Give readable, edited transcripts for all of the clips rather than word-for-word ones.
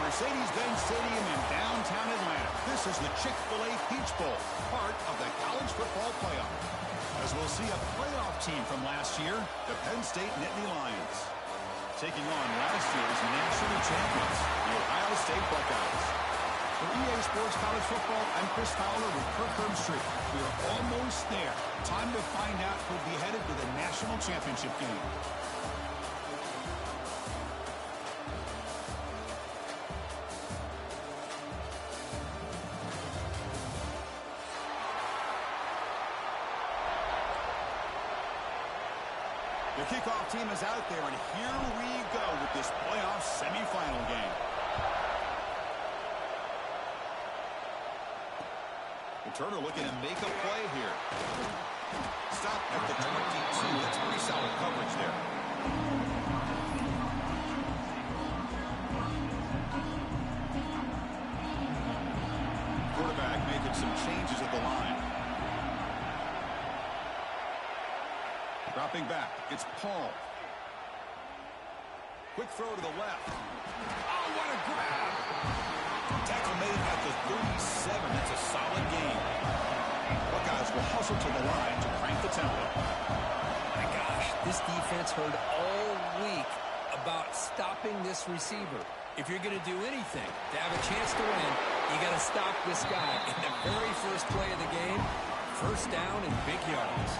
Mercedes-Benz Stadium in downtown Atlanta. This is the Chick-fil-A Peach Bowl, part of the college football playoff. As we'll see a playoff team from last year, the Penn State Nittany Lions, taking on last year's national champions, the Ohio State Buckeyes. For EA Sports College Football, I'm Chris Fowler with Kirk Herbstreit. We are almost there. Time to find out who'll be headed to the national championship game. The kickoff team is out there, and here we go with this playoff semifinal game. Turner looking to make a play here. Stop at the 22. That's pretty solid coverage there. Quarterback making some changes at the line. Dropping back. It's Paul. Quick throw to the left. Oh, what a grab! Tackle made at the 37. That's a solid game. Buckeyes will hustle to the line to crank the tempo. My gosh, this defense heard all week about stopping this receiver. If you're going to do anything to have a chance to win, you got to stop this guy in the very first play of the game. First down and big yards.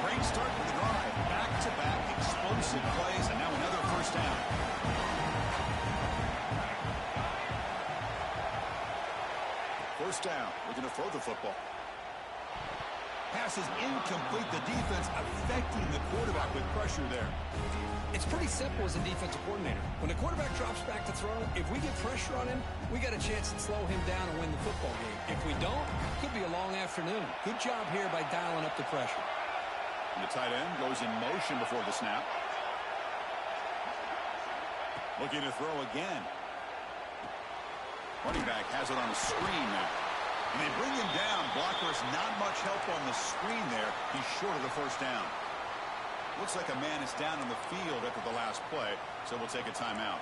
Great start to the drive. Back-to-back explosive plays, and now another first down. First down. We're going to throw the football. Pass is incomplete. The defense affecting the quarterback with pressure there. It's pretty simple as a defensive coordinator. When the quarterback drops back to throw, if we get pressure on him, we got a chance to slow him down and win the football game. If we don't, it could be a long afternoon. Good job here by dialing up the pressure. And the tight end goes in motion before the snap. Looking to throw again. Running back has it on the screen now. And they bring him down. Blockers not much help on the screen there. He's short of the first down. Looks like a man is down on the field after the last play, so we'll take a timeout.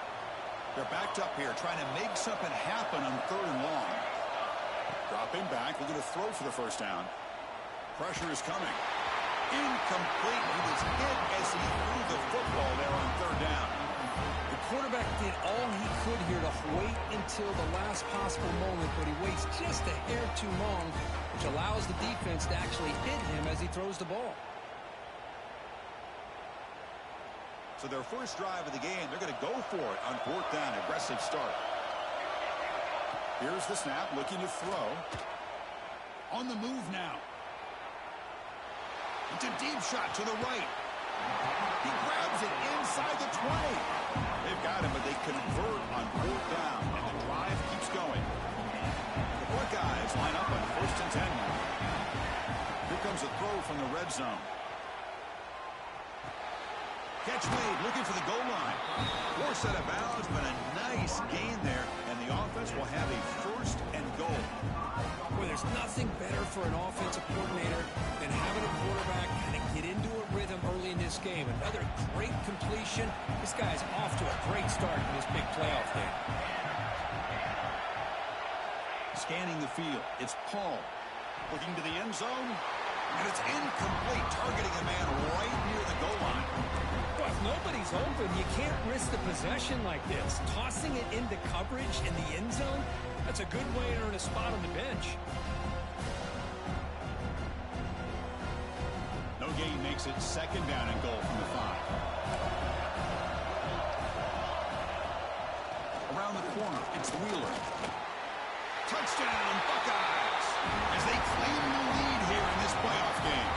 They're backed up here trying to make something happen on 3rd and long. Dropping back, looking to throw for the first down. Pressure is coming. Incomplete. He was hit as he threw the football there on 3rd down. The quarterback did all he could here to wait until the last possible moment, but he waits just a hair too long, which allows the defense to actually hit him as he throws the ball. So their first drive of the game, they're going to go for it on 4th down. Aggressive start. Here's the snap, looking to throw. On the move now. It's a deep shot to the right. He grabs it inside the 20. They've got him, but they convert on 4th down, and the drive keeps going. The Buckeyes line up on 1st and 10 now. Here comes a throw from the red zone. Catch made, looking for the goal line. Force out of bounds, but a nice gain there, and the offense will have a 1st and goal. Boy, there's nothing better for an offensive coordinator than having a quarterback kind of get into a rhythm early in this game. Another great completion. This guy's off to a great start in this big playoff game. Scanning the field, it's Paul. Looking to the end zone, and it's incomplete, targeting a man right near the goal line. Well, if nobody's open, you can't risk the possession like this. Tossing it into coverage in the end zone, that's a good way to earn a spot on the bench. No gain makes it 2nd down and goal from the 5. Around the corner, it's Wheeler. Touchdown, Buckeyes! As they claim the lead here in this playoff game.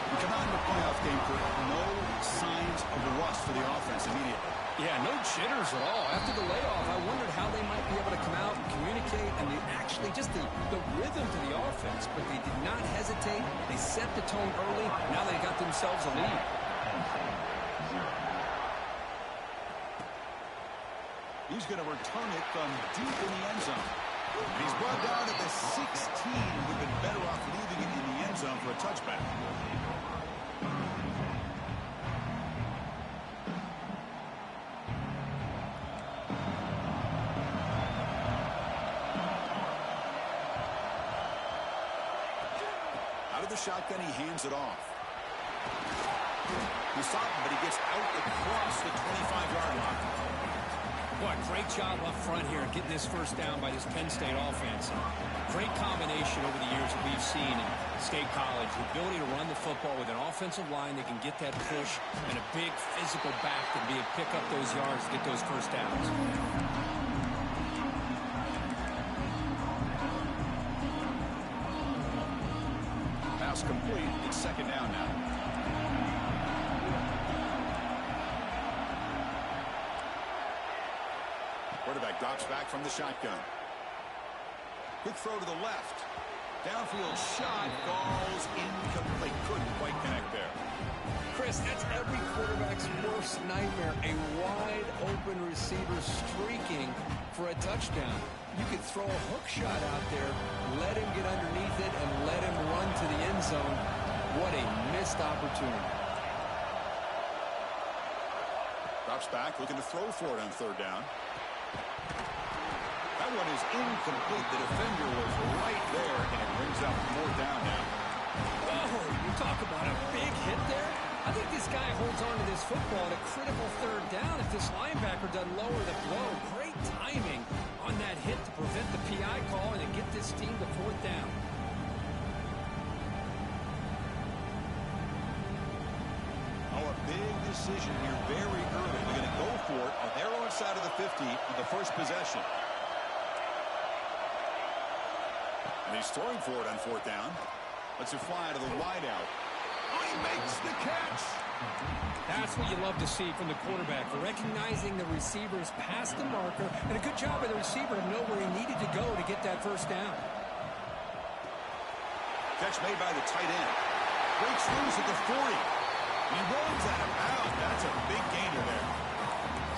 We come on to the playoff game for no signs of rust for the offense immediately. Yeah, no jitters at all. After the layoff, I wondered how they might be able to come out and communicate and actually just the rhythm to the offense. But they did not hesitate. They set the tone early. Now they got themselves a lead. He's going to return it from deep in the end zone. And he's brought down at the 16. We've been better off leaving it in the end zone for a touchback. Out of the shotgun, he hands it off. He stopped him, but he gets out across the 25-yard line. Boy, great job up front here getting this first down by this Penn State offense. Great combination over the years that we've seen in State College. The ability to run the football with an offensive line that can get that push and a big physical back to be able to pick up those yards to get those first downs. Pass complete. It's second down now. Quarterback drops back from the shotgun. Quick throw to the left. Downfield shot falls incomplete. Couldn't quite connect there. Chris, that's every quarterback's worst nightmare. A wide open receiver streaking for a touchdown. You could throw a hook shot out there, let him get underneath it, and let him run to the end zone. What a missed opportunity. Drops back, looking to throw for it on third down. That one is incomplete. The defender was right there, and it brings up fourth down now. Whoa, you talk about a big hit there. I think this guy holds on to this football at a critical third down if this linebacker doesn't lower the blow. Great timing on that hit to prevent the PI call and to get this team to fourth down. Oh, a big decision here very early. They're going to go for it on their own side of the 50 on the first possession. And he's throwing for it on fourth down. Lets it fly to the wideout. Oh, he makes the catch. That's what you love to see from the quarterback. Recognizing the receivers past the marker, and a good job by the receiver to know where he needed to go to get that first down. Catch made by the tight end. Breaks loose at the 40. He runs out of bounds. That's a big gainer there.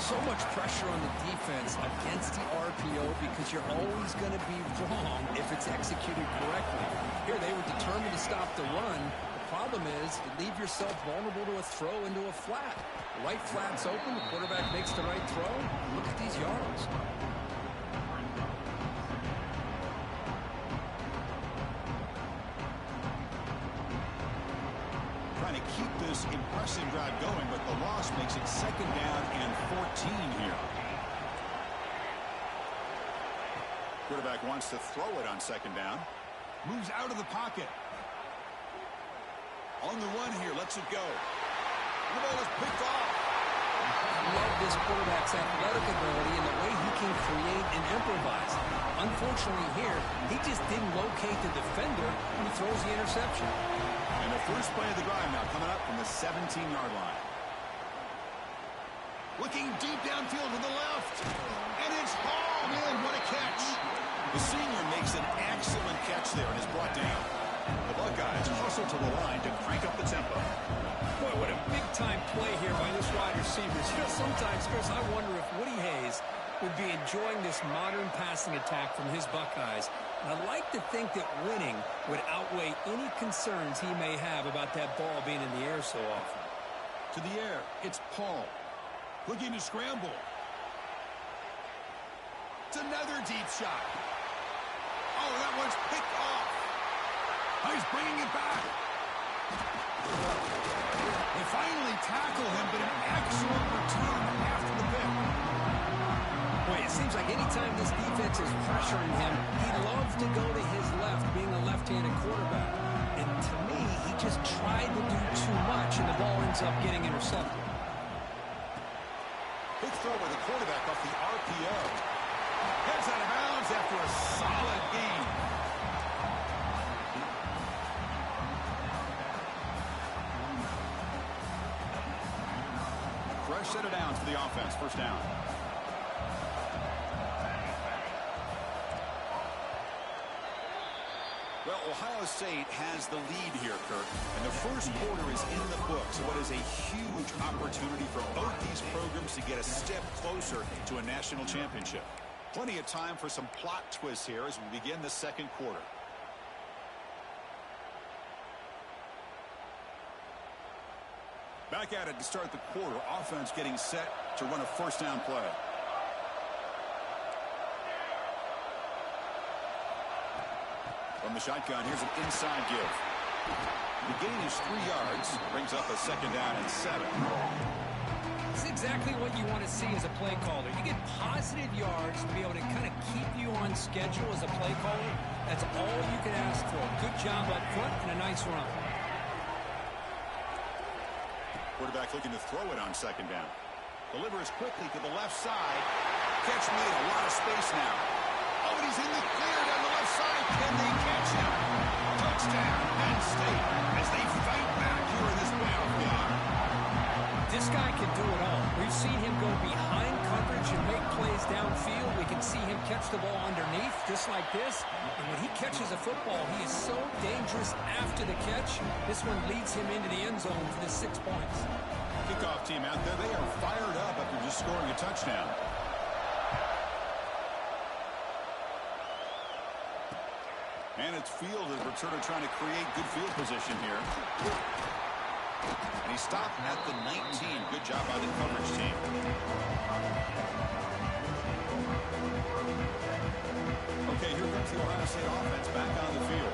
So much pressure on the defense against the RPO because you're always going to be wrong if it's executed correctly. Here they were determined to stop the run. The problem is you leave yourself vulnerable to a throw into a flat. The right flat's open. The quarterback makes the right throw. Look at these yards. Trying to keep this impressive drive going, but the loss makes it second down and 14 here. Quarterback wants to throw it on second down. Moves out of the pocket. On the run here, lets it go. The ball is picked off. Love this quarterback's athletic ability and the way he can create and improvise. Unfortunately here, he just didn't locate the defender when he throws the interception. And the first play of the drive now coming up from the 17-yard line. Looking deep downfield to the left. And it's hauled in. What a catch. The senior makes an excellent catch there and is brought down. The Buckeyes hustle to the line to crank up the tempo. Boy, what a big-time play here by this wide receiver. You know, sometimes, Chris, I wonder if Woody Hayes would be enjoying this modern passing attack from his Buckeyes. And I'd like to think that winning would outweigh any concerns he may have about that ball being in the air so often. To the air, it's Paul. Looking to scramble. It's another deep shot. Oh, that one's picked off. Oh, he's bringing it back. They finally tackle him, but an excellent return after the pick. Boy, it seems like anytime this defense is pressuring him, he loves to go to his left, being a left-handed quarterback. And to me, he just tried to do too much, and the ball ends up getting intercepted. Big throw by the quarterback off the RPO. Heads out of bounds after a solid gain. Fresh set of downs for the offense. First down. Well, Ohio State has the lead here, Kirk. And the first quarter is in the books. What is a huge opportunity for both these programs to get a step closer to a national championship. Plenty of time for some plot twists here as we begin the second quarter. Back at it to start the quarter. Offense getting set to run a first down play. From the shotgun, here's an inside give. The gain is 3 yards. Brings up a 2nd down and 7. This is exactly what you want to see as a play caller. You get positive yards to be able to kind of keep you on schedule as a play caller. That's all you can ask for. Good job up front and a nice run. Quarterback looking to throw it on 2nd down. Delivers quickly to the left side. Catch made, a lot of space now. Oh, and he's in the clear down the left side. Can they catch him? Touchdown, Penn State, as they fight back here in this playoff game. This guy can do it all. We've seen him go behind coverage and make plays downfield. We can see him catch the ball underneath, just like this. And when he catches a football, he is so dangerous after the catch. This one leads him into the end zone for the 6 points. Kickoff team out there, they are fired up after just scoring a touchdown. And it's field as returner trying to create good field position here. And he stopped at the 19. Good job by the coverage team. Okay, here comes the Ohio State offense back on the field.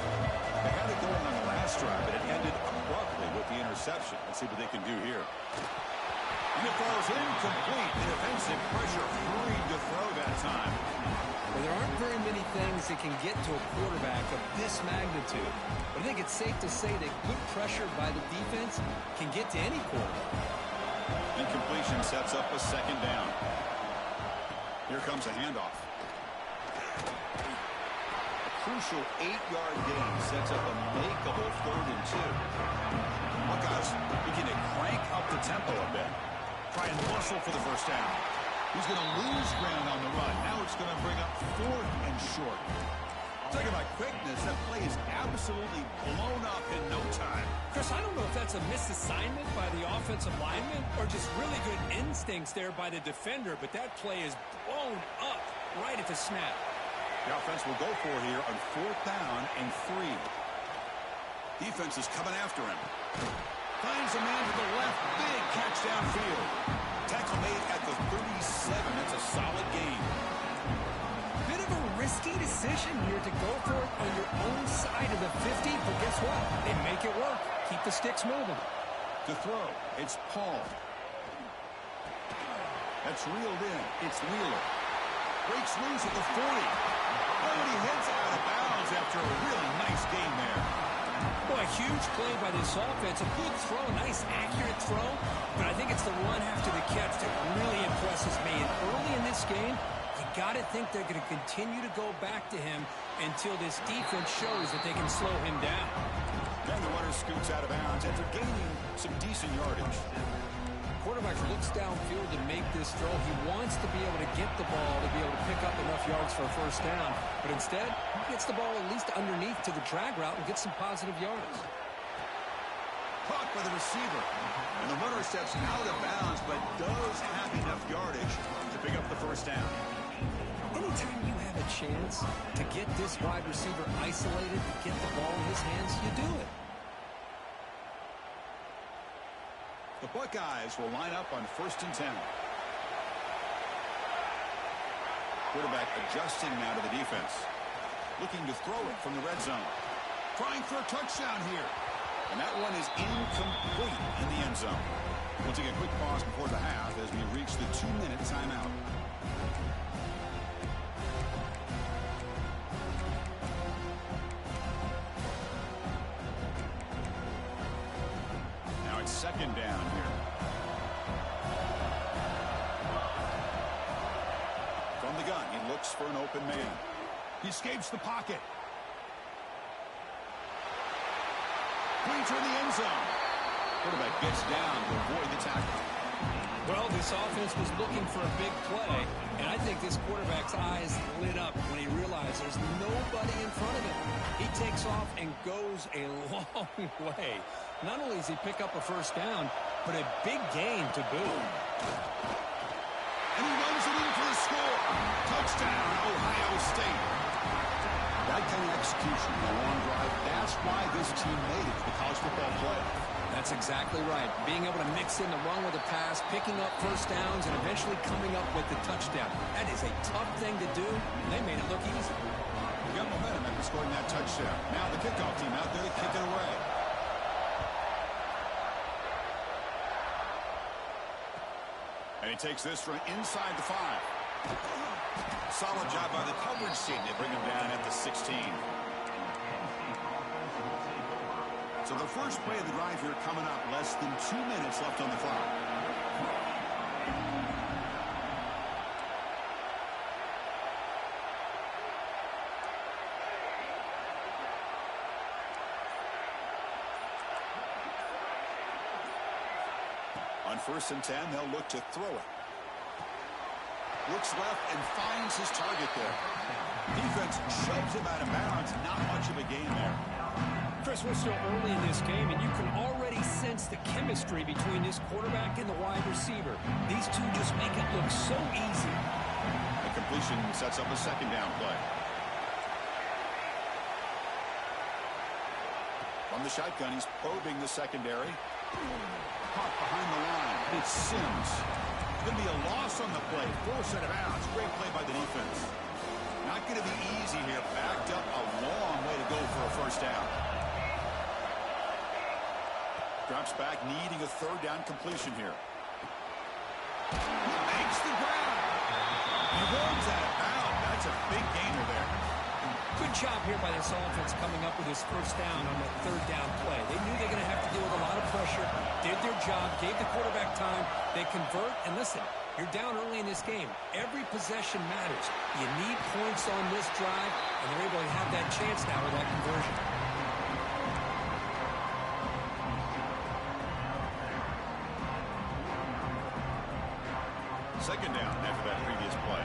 They had it going on the last drive, but it ended abruptly with the interception. Let's see what they can do here. And it falls incomplete. The defensive pressure hurried to throw that time. Well, there aren't very many things that can get to a quarterback of this magnitude. But I think it's safe to say that good pressure by the defense can get to any quarterback. Incompletion sets up a 2nd down. Here comes a handoff. A crucial 8-yard gain sets up a makeable 3rd and 2. Buckeyes begin to crank up the tempo a bit. Try and muscle for the 1st down. He's going to lose ground on the run. Now it's going to bring up 4th and short. Talking about quickness, that play is absolutely blown up in no time. Chris, I don't know if that's a misassignment by the offensive lineman or just really good instincts there by the defender, but that play is blown up right at the snap. The offense will go for here on 4th down and 3. Defense is coming after him. Finds a man to the left. Big catch downfield. Tackle made at the 37. That's a solid gain. Bit of a risky decision here to go for it on your own side of the 50, but guess what? They make it work. Keep the sticks moving. To throw, it's Paul. That's reeled in. It's Wheeler. Breaks loose at the 40. Oh, and he heads out of bounds after a really nice gain there. Boy, a huge play by this offense. A good throw, nice accurate throw. But I think it's the run after the catch that really impresses me. And early in this game, you got to think they're going to continue to go back to him until this defense shows that they can slow him down. Then the runner scoots out of bounds after gaining some decent yardage. Quarterback looks downfield to make this throw. He wants to be able to get the ball to be able to pick up enough yards for a 1st down. But instead, he gets the ball at least underneath to the drag route and gets some positive yards. Caught by the receiver. And the runner steps out of bounds, but does have enough yardage to pick up the 1st down. Anytime you have a chance to get this wide receiver isolated, get the ball in his hands, you do it. The Buckeyes will line up on 1st and 10. Quarterback adjusting now to the defense. Looking to throw it from the red zone. Trying for a touchdown here. And that one is incomplete in the end zone. We'll take a quick pause before the half as we reach the 2-minute timeout. Now it's 2nd down here. From the gun, he looks for an open man. He escapes the pocket. Clean in the end zone. Quarterback gets down to avoid the tackle. Well, this offense was looking for a big play, and I think this quarterback's eyes lit up when he realized there's nobody in front of him. He takes off and goes a long way. Not only does he pick up a 1st down, but a big gain to boot. And he runs it in for the score. Touchdown, Ohio State. That kind of execution, a long drive, that's why this team made it to the college football playoff. That's exactly right. Being able to mix in the run with a pass, picking up 1st downs, and eventually coming up with the touchdown. That is a tough thing to do, and they made it look easy. They got momentum after scoring that touchdown. Now the kickoff team out there to kick it away. And he takes this from inside the 5. Solid job by the coverage team. They bring him down at the 16. So the first play of the drive here coming up. Less than 2 minutes left on the clock. On 1st and 10, they'll look to throw it. Looks left and finds his target there. Defense shoves him out of bounds. Not much of a gain there. Chris, we're still early in this game, and you can already sense the chemistry between this quarterback and the wide receiver. These two just make it look so easy. The completion sets up a 2nd down play. From the shotgun, he's probing the secondary. Caught behind the line. It's Sims. It's going to be a loss on the play. Forced out of bounds. Great play by the defense. Not going to be easy here. Backed up a long way to go for a 1st down. Drops back, needing a 3rd down completion here. He makes the grab. He runs out of bounds. That's a big gainer there. Good job here by this offense coming up with his 1st down on that 3rd down play. They knew they were going to have to deal with a lot of pressure, did their job, gave the quarterback time. They convert, and listen, you're down early in this game. Every possession matters. You need points on this drive, and they're able to have that chance now with that conversion. Second down after that previous play.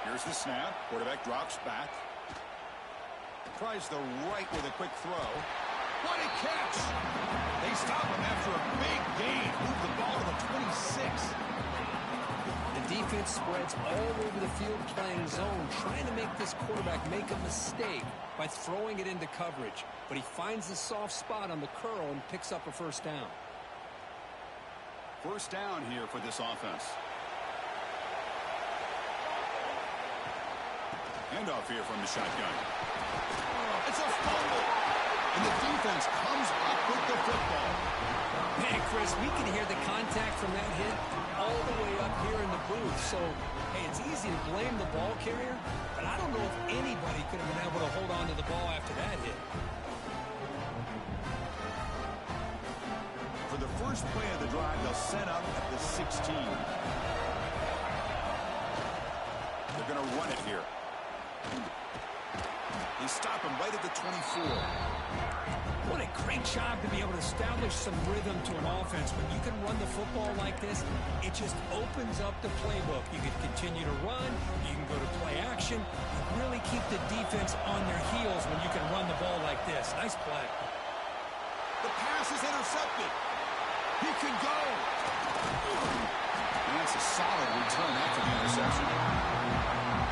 Here's the snap. Quarterback drops back. Tries the right with a quick throw. What a catch! They stop him after a big gain. Move the ball to the 26. The defense spreads all over the field playing zone, trying to make this quarterback make a mistake by throwing it into coverage. But he finds the soft spot on the curl and picks up a 1st down. 1st down here for this offense. Handoff here from the shotgun. It's a fumble. And the defense comes up with the football. Man, Chris, we can hear the contact from that hit all the way up here in the booth. So, hey, it's easy to blame the ball carrier, but I don't know if anybody could have been able to hold on to the ball after that hit. For the first play of the drive, they'll set up at the 16. They're going to run it here. They stop him right at the 24. What a great job to be able to establish some rhythm to an offense. When you can run the football like this, it just opens up the playbook. You can continue to run. You can go to play action. You really keep the defense on their heels when you can run the ball like this. Nice play. The pass is intercepted. He can go. And that's a solid return after the interception.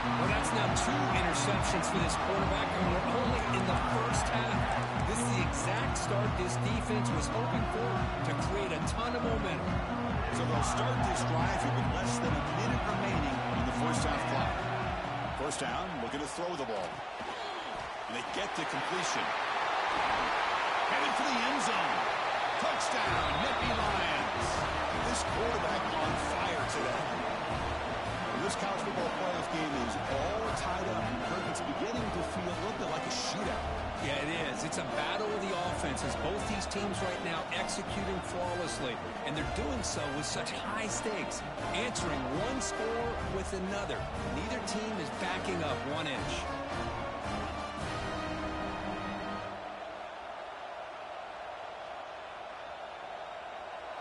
Well, that's now 2 interceptions for this quarterback, and we're only in the 1st half. This is the exact start this defense was hoping for to create a ton of momentum. So they'll start this drive here with less than a minute remaining in the 1st half clock. 1st down, looking to throw the ball. And they get to completion. Headed for the end zone. Touchdown, Nittany Lions. This quarterback on fire today. This college football playoff game is all tied up. And it's beginning to feel a little bit like a shootout. Yeah, it is. It's a battle of the offenses. Both these teams right now executing flawlessly. And they're doing so with such high stakes. Answering one score with another. Neither team is backing up 1 inch.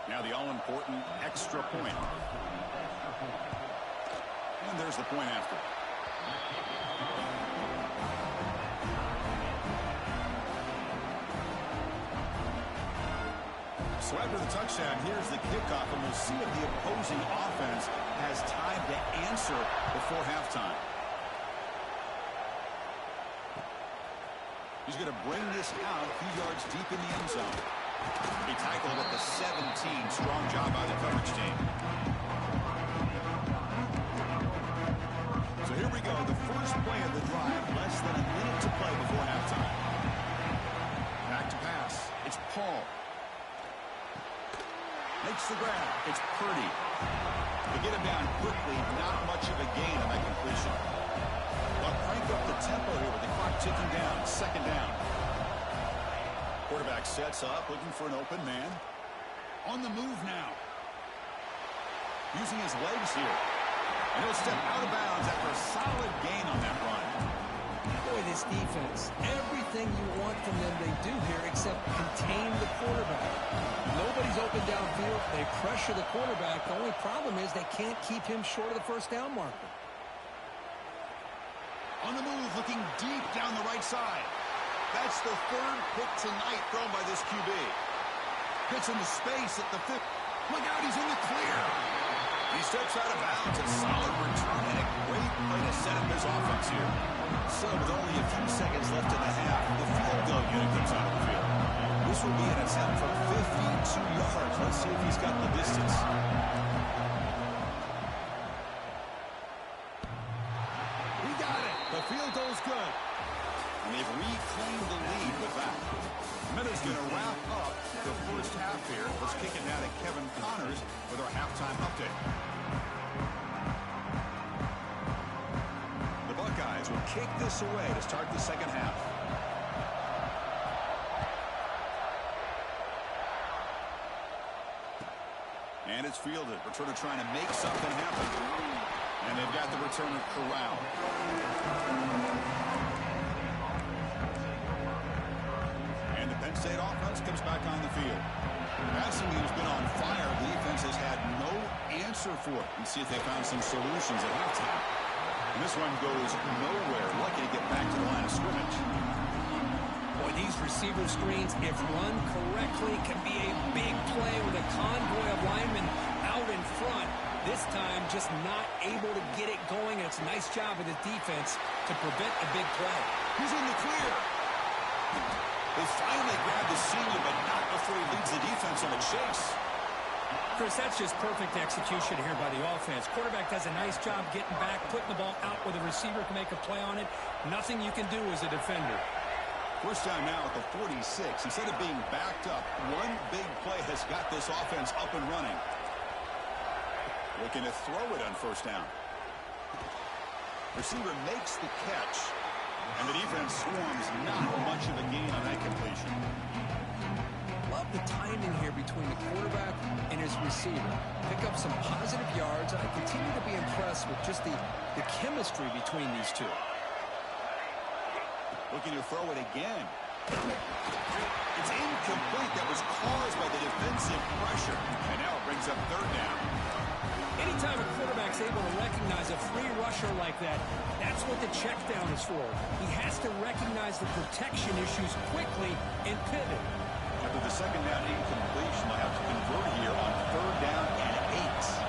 Now the all-important extra point. And there's the point after. So after the touchdown, here's the kickoff, and we'll see if the opposing offense has time to answer before halftime. He's going to bring this out a few yards deep in the end zone. He tackled at the 17. Strong job by the coverage team. Last play of the drive, less than a minute to play before halftime. Back to pass. It's Paul. Makes the grab. It's Purdy. They get him down quickly. Not much of a gain on that completion. But crank up the tempo here with the clock ticking down. Second down. Quarterback sets up, looking for an open man. On the move now. Using his legs here. And he'll step out of bounds after a solid gain on that run. Boy, this defense, everything you want from them they do here except contain the quarterback. Nobody's open downfield. They pressure the quarterback. The only problem is they can't keep him short of the first down marker. On the move, looking deep down the right side. That's the third pick tonight thrown by this QB. Gets into space at the 5th. Look out, he's in the clear. He steps out of bounds. A solid return and a great play to set up his offense here. So with only a few seconds left in the half, the field goal unit comes out of the field. This will be an attempt from 52 yards. Let's see if he's got the distance. We got it. The field goal's good. And they've reclaimed the lead with that. Minutes going to wrap up the first half here. Let's kick it now to Kevin Connors with our halftime update. The Buckeyes will kick this away to start the second half. And it's fielded. Returner trying to make something happen. And they've got the returner corralled. And the Penn State offense comes back on the field. The passing game's been on fire. The defense has had no answer for it. Let's see if they found some solutions at halftime. And this one goes nowhere. Lucky to get back to the line of scrimmage. Boy, these receiver screens, if run correctly, can be a big play with a convoy of linemen out in front. This time, just not able to get it going. It's a nice job of the defense to prevent a big play. He's in the clear. They finally grabbed the senior, but not before he leads the defense on the chase. Chris, that's just perfect execution here by the offense. Quarterback does a nice job getting back, putting the ball out where the receiver can make a play on it. Nothing you can do as a defender. First down now at the 46. Instead of being backed up, one big play has got this offense up and running. Looking to throw it on first down. Receiver makes the catch, and the defense swarms. Not much of a gain on that completion. Love the timing here between the quarterback and his receiver. Pick up some positive yards, and I continue to be impressed with just the chemistry between these two. Looking to throw it again. It's incomplete. That was caused by the defensive pressure. And now it brings up third down. Anytime a quarterback's able to recognize a free rusher like that, that's what the check down is for. He has to recognize the protection issues quickly and pivot. After the second down incompletion, they'll have to convert here on third down and 8.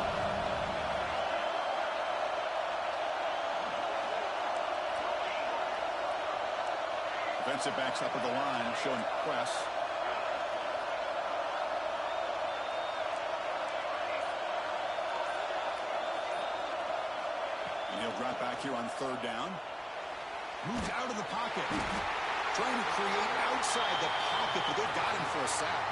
Defensive backs up at the line, showing press. And he'll drop back here on third down. Moves out of the pocket. Trying to create outside the pocket, but they got him for a sack.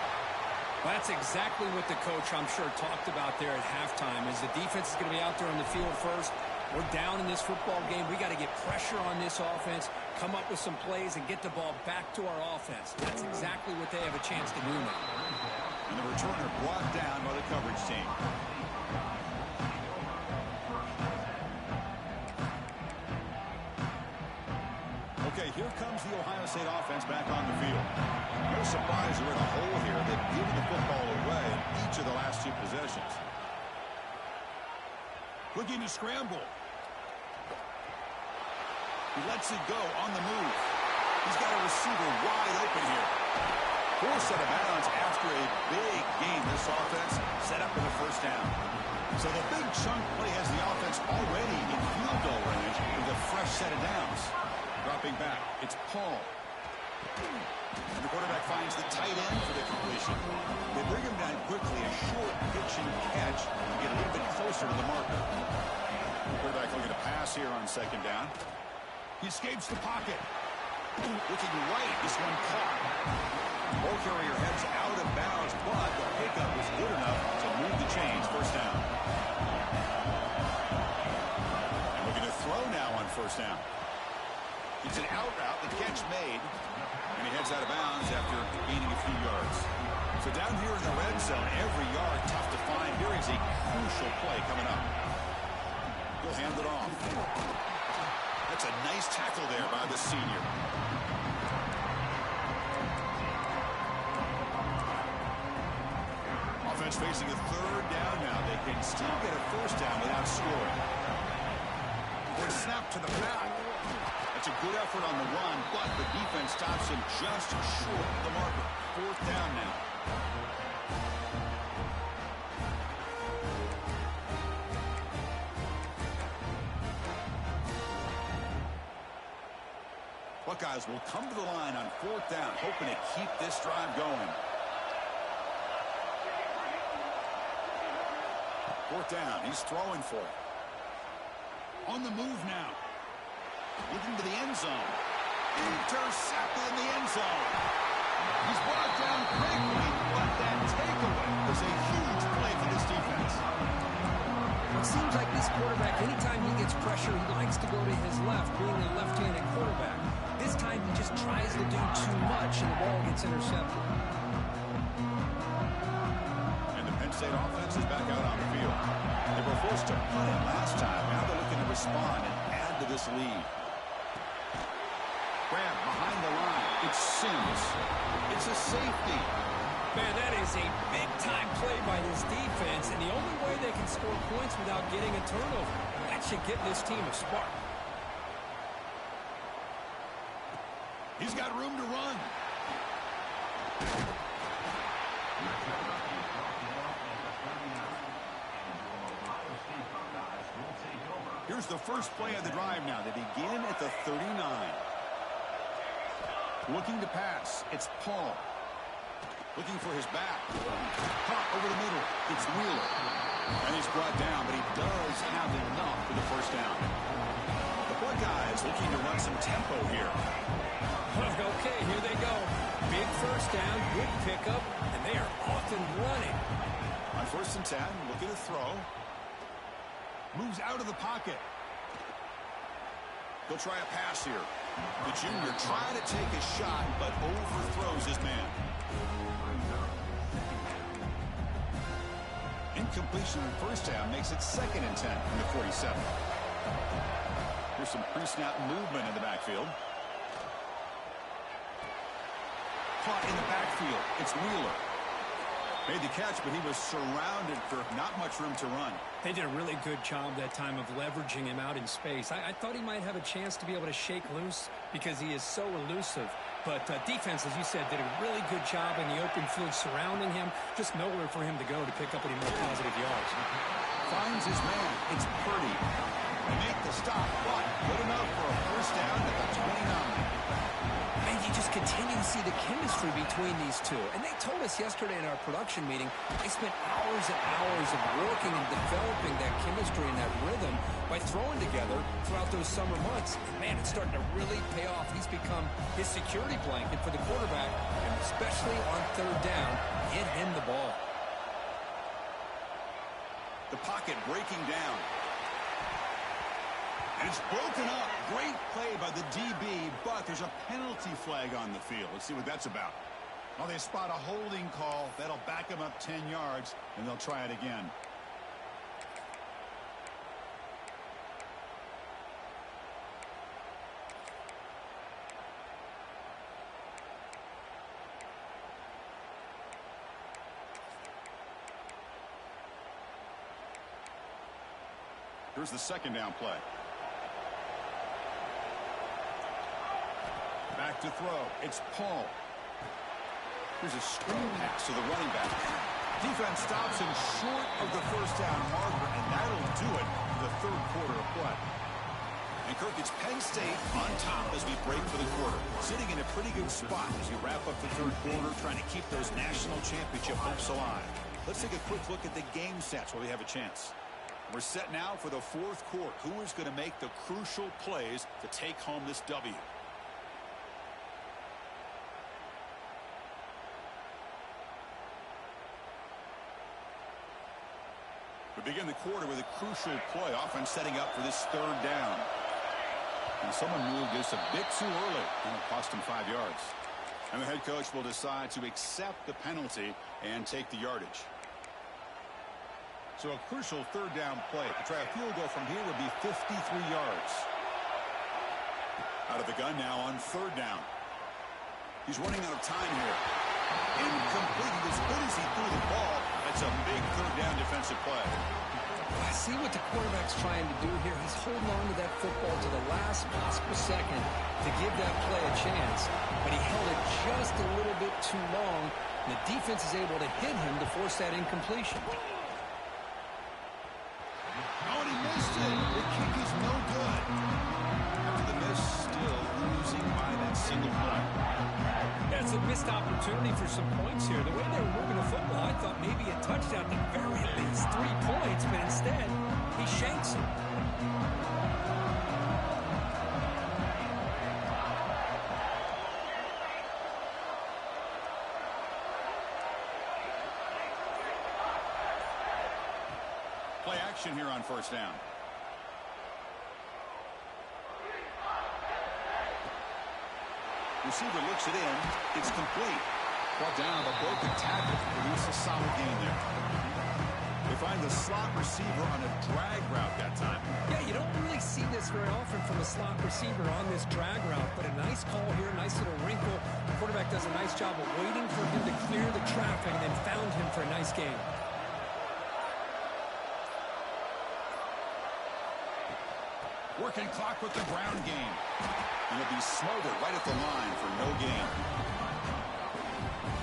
Well, that's exactly what the coach, I'm sure, talked about there at halftime, is the defense is going to be out there on the field first. We're down in this football game. We got to get pressure on this offense, come up with some plays, and get the ball back to our offense. That's exactly what they have a chance to do now. And the returner brought down by the coverage team. Okay, here comes the Ohio State offense back on the field. No surprise they're in a hole here. They've given the football away in each of the last two possessions. Looking to scramble. He lets it go on the move. He's got a receiver wide open here. Forced out of bounds after a big gain. This offense set up in the first down. So the big chunk play has the offense already in field goal range with a fresh set of downs. Dropping back, it's Paul. And the quarterback finds the tight end for the completion. They bring him down quickly, a short pitch and catch to get a little bit closer to the marker. The quarterback looking to pass here on second down. He escapes the pocket. Looking right, this one caught. Ball carrier heads out of bounds, but the pickup was good enough to move the chains. First down. And looking to throw now on first down. It's an out route, the catch made, and he heads out of bounds after gaining a few yards. So down here in the red zone, every yard tough to find. Here is a crucial play coming up. He'll hand it off. That's a nice tackle there by the senior. Offense facing a third down now. They can still get a first down without scoring. Good snap to the back. That's a good effort on the run, but the defense stops him just short of the marker. Fourth down now. Buckeyes will come to the line on fourth down, hoping to keep this drive going. Fourth down, he's throwing for it. On the move now. Looking to the end zone. Intercepted in the end zone. He's brought down quickly, but that takeaway was a huge play for this defense. It seems like this quarterback, anytime he gets pressure, he likes to go to his left, being a left-handed quarterback. This time he just tries to do too much, and the ball gets intercepted. And the Penn State offense is back out on the field. They were forced to punt it last time. Now they're looking to respond and add to this lead. Grab behind the line. It's Sims. It's a safety. Man, that is a big-time play by this defense, and the only way they can score points without getting a turnover. That should give this team a spark. He's got room to run. Here's the first play of the drive now. They begin at the 39. Looking to pass. It's Paul. Looking for his back. Caught over the middle. It's Wheeler. And he's brought down, but he does have enough for the first down. The Buckeyes looking to run some tempo here. Okay, here they go. Big first down, good pickup, and they are off and running. On 1st and 10, looking to throw. Moves out of the pocket. He'll try a pass here. The junior trying to take a shot, but overthrows his man. Incompletion on first down makes it 2nd and 10 from the 47. There's some pre-snap movement in the backfield. Caught in the backfield. It's Wheeler. Made the catch, but he was surrounded for not much room to run. They did a really good job that time of leveraging him out in space. I thought he might have a chance to be able to shake loose because he is so elusive. But defense, as you said, did a really good job in the open field surrounding him. Just nowhere for him to go to pick up any more positive yards. Finds his man. It's Purdy. They make the stop, but good enough for a first down at the 29. And you just continue to see the chemistry between these two. And they told us yesterday in our production meeting, they spent hours and hours of working and developing that chemistry and that rhythm by throwing together throughout those summer months. And man, it's starting to really pay off. He's become his security blanket for the quarterback, and especially on third down, get him the ball. The pocket breaking down. And it's broken up. Great play by the DB, but there's a penalty flag on the field. Let's see what that's about. Well, they spot a holding call. That'll back them up 10 yards, and they'll try it again. Here's the 2nd down play. Back to throw. It's Paul. Here's a screen pass to the running back. Defense stops him short of the first down marker, and that'll do it for the 3rd quarter of play. And Kirk, it's Penn State on top as we break for the quarter. Sitting in a pretty good spot as we wrap up the 3rd quarter, trying to keep those national championship hopes alive. Let's take a quick look at the game stats while we have a chance. We're set now for the fourth quarter. Who is going to make the crucial plays to take home this W? We begin the quarter with a crucial play, often setting up for this third down. And someone moved this a bit too early, and it cost him 5 yards. And the head coach will decide to accept the penalty and take the yardage. So a crucial third down play. To try a field goal from here would be 53 yards. Out of the gun now on third down. He's running out of time here. Incomplete. As good as he threw the ball, that's a big third down defensive play. I see what the quarterback's trying to do here. He's holding on to that football to the last possible second to give that play a chance. But he held it just a little bit too long. The defense is able to hit him to force that incompletion. Oh, and he missed it. The kick is no good. After the miss, still losing by that single point. Yeah, it's a missed opportunity for some points here. The way they were moving the football, I thought maybe a touchdown, at the very least 3 points, but instead, he shanks it. Play action here on first down. Receiver looks it in. It's complete. Brought down a broken tackle. Produce a solid gain there. They find the slot receiver on a drag route that time. Yeah, you don't really see this very often from a slot receiver on this drag route, but a nice call here, nice little wrinkle. The quarterback does a nice job of waiting for him to clear the traffic and then found him for a nice gain. Working clock with the ground game. And it'll be smothered right at the line for no gain.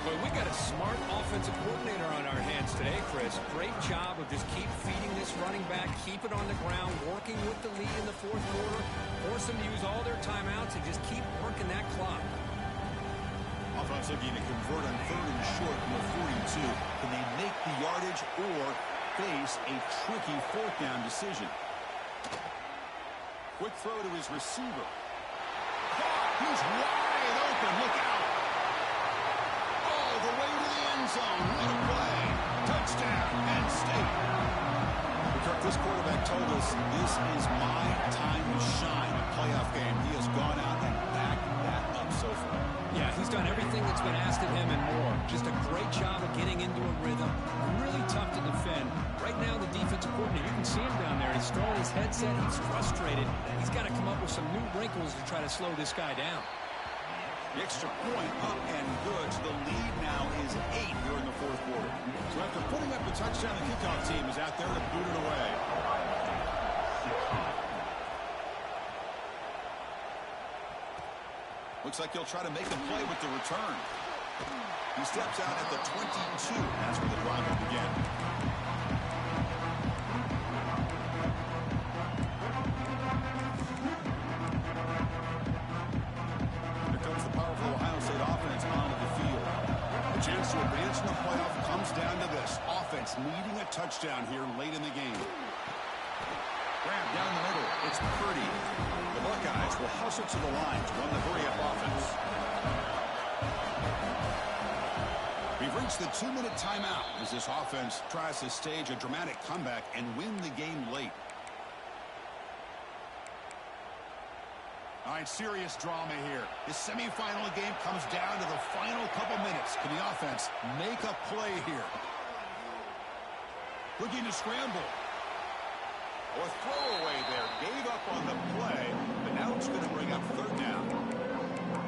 Well, we got a smart offensive coordinator on our hands today, Chris. Great job of just keep feeding this running back, keep it on the ground, working with the lead in the fourth quarter, force them to use all their timeouts, and just keep working that clock. Offense looking to convert on third and short from the 42. Can they make the yardage or face a tricky fourth down decision? Quick throw to his receiver. He's wide open. Look out. All the way to the end zone. What a play. Touchdown, Penn State. This quarterback told us this is my time to shine. A playoff game. He has gone out and backed that up so far. Yeah, he's done everything that's been asked of him and more. Just a great job of getting into a rhythm. Really tough to defend. Right now, the defensive coordinator, you can see him down there. He's throwing his headset. He's frustrated. He's got to come up with some new wrinkles to try to slow this guy down. The extra point up and good. So the lead now is 8 here in the fourth quarter. So after putting up the touchdown, the kickoff team is out there to boot it away. Looks like he'll try to make a play with the return. He steps out at the 22. That's where the drive will begin. Here comes the powerful Ohio State offense onto the field. The chance to advance in the playoff comes down to this. Offense needing a touchdown here late in the game. Grab down the middle. It's Purdy. The Buckeyes will hustle to the line to run the hurry-up offense. We've reached the 2-minute timeout as this offense tries to stage a dramatic comeback and win the game late. All right, serious drama here. The semifinal game comes down to the final couple minutes. Can the offense make a play here? Looking to scramble. A throwaway there. Gave up on the play, but now it's going to bring up third down.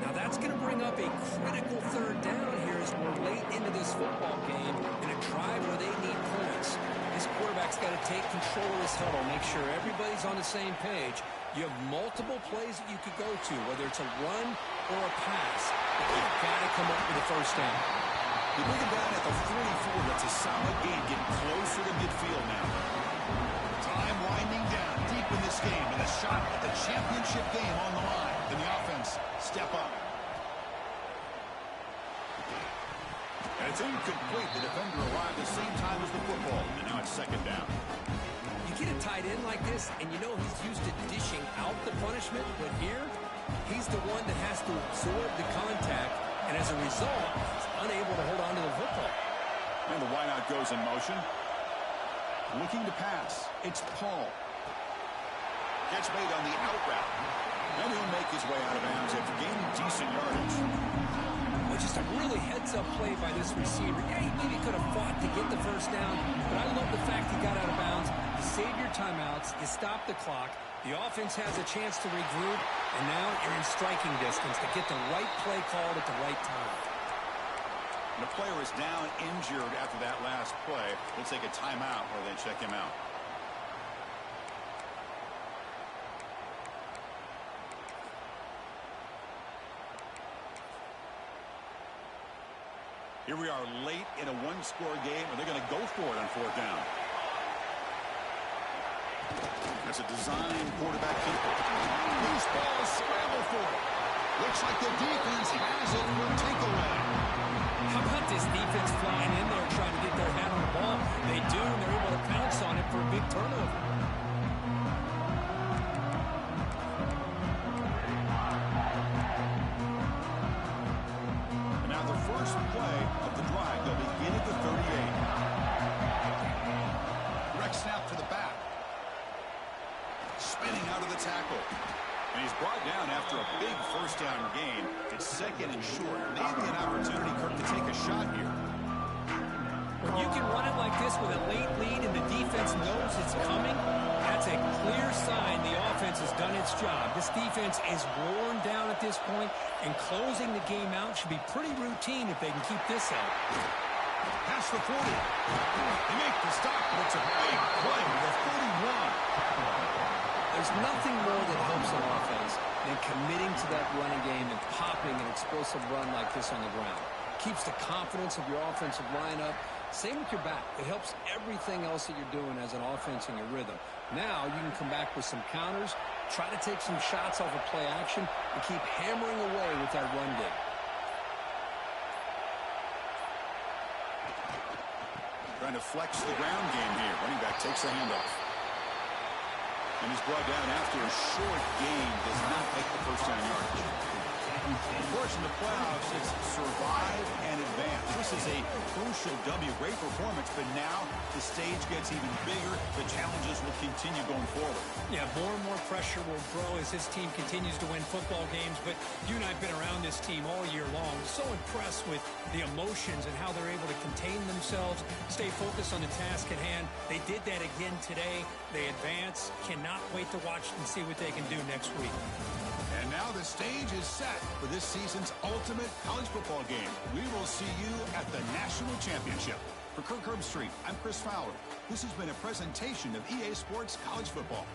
Now that's going to bring up a critical third down here as we're late into this football game in a drive where they need points. This quarterback's got to take control of this huddle, make sure everybody's on the same page. You have multiple plays that you could go to, whether it's a run or a pass. But you've got to come up with a first down. You bring it down at the 44. That's a solid gain, getting closer to midfield now. Time winding down deep in this game, and a shot at the championship game on the line. Can the offense step up? And it's incomplete. The defender arrived the same time as the football, and now it's second down. You get a tight end like this, and you know he's used to dishing out the punishment, but here, he's the one that has to absorb the contact, and as a result, he's unable to hold on to the football. And the wideout goes in motion. Looking to pass. It's Paul. Gets made on the out route. And he'll make his way out of bounds after gaining decent yardage. Well, just a really heads-up play by this receiver. Yeah, he maybe could have fought to get the first down, but I love the fact he got out of bounds. You save your timeouts, you stop the clock, the offense has a chance to regroup, and now you're in striking distance to get the right play called at the right time. The player is down injured after that last play. We'll take a timeout while they check him out. Here we are late in a one-score game, and they're going to go for it on fourth down. That's a design quarterback keeper. Loose ball, scramble for it. Looks like the defense has it for takeaway. How about this defense flying in there trying to get their hand on the ball? They do, and they're able to pounce on it for a big turnover. And now the first play of the drive, they'll begin at the 38. Direct snap to the back. Spinning out of the tackle. And he's brought down after a big first down gain. It's second and short. Maybe an opportunity, Kirk, to take a shot here. When you can run it like this with a late lead and the defense knows it's coming, that's a clear sign the offense has done its job. This defense is worn down at this point, and closing the game out should be pretty routine if they can keep this up. Past the 40. They make the stop, but it's a big play to the 41. There's nothing more that helps an offense than committing to that running game and popping an explosive run like this on the ground. Keeps the confidence of your offensive lineup. Same with your back. It helps everything else that you're doing as an offense in your rhythm. Now you can come back with some counters, try to take some shots off of play action, and keep hammering away with that run game. Trying to flex the ground game here. Running back takes the handoff. And he's brought down after a short gain. Does not make the first down yardage. Of course, in the playoffs, it's survive and advance. This is a crucial W. Great performance, but now the stage gets even bigger. The challenges will continue going forward. Yeah, more and more pressure will grow as this team continues to win football games, but you and I have been around this team all year long. So impressed with the emotions and how they're able to contain themselves, stay focused on the task at hand. They did that again today. They advance. Cannot wait to watch and see what they can do next week. And now the stage is set for this season's ultimate college football game. We will see you at the National Championship. For Kirk Herbstreit, I'm Chris Fowler. This has been a presentation of EA Sports College Football.